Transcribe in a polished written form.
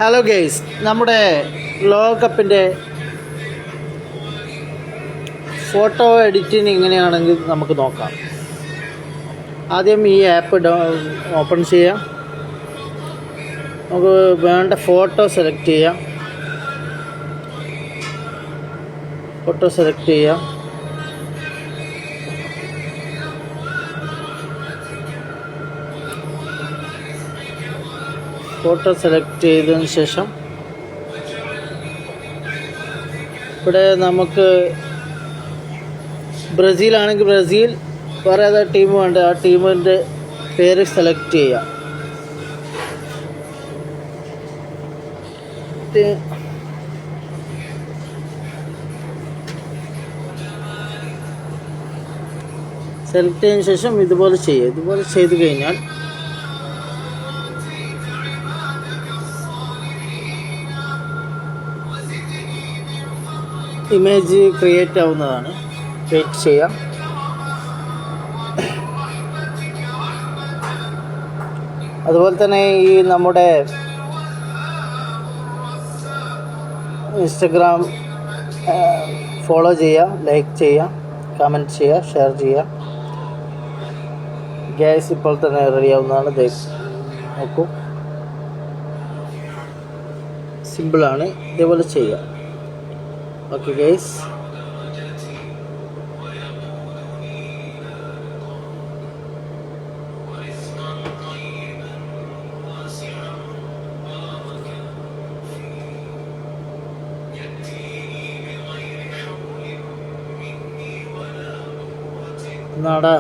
Hello guys, നമ്മുടെ ലോകകപ്പിൻ്റെ photo editing എങ്ങനെയാണെങ്കിൽ നമുക്ക് നോക്കാം. ആദ്യം ഈ ആപ്പ് ഓപ്പൺ ചെയ്യാം. നമുക്ക് വേണ്ട ഫോട്ടോ സെലക്ട് ചെയ്യാം. ഫോട്ടോ സെലക്ട് ചെയ്തതിന് ശേഷം ഇവിടെ നമുക്ക് ബ്രസീലാണെങ്കിൽ ബ്രസീൽ, വേറെ ഏതാ ടീം വേണ്ട ആ ടീമിൻ്റെ പേര് സെലക്ട് ചെയ്യാം. സെലക്ട് ചെയ്തതിന് ശേഷം ഇതുപോലെ ചെയ്ത് കഴിഞ്ഞാൽ ഇമേജ് ക്രിയേറ്റ് ആവുന്നതാണ്. വെയിറ്റ് ചെയ്യാം. അതുപോലെ തന്നെ ഈ നമ്മുടെ ഇൻസ്റ്റഗ്രാം ഫോളോ ചെയ്യുക, ലൈക്ക് ചെയ്യുക, കമൻറ്റ് ചെയ്യുക, ഷെയർ ചെയ്യുക. ഗ്യാസ് ഇപ്പോൾ തന്നെ റെഡിയാവുന്നതാണ്. നോക്കൂ, സിമ്പിളാണ്. ഇതേപോലെ ചെയ്യുക. ഓക്കെ ഗൈസ്, എന്നാടാ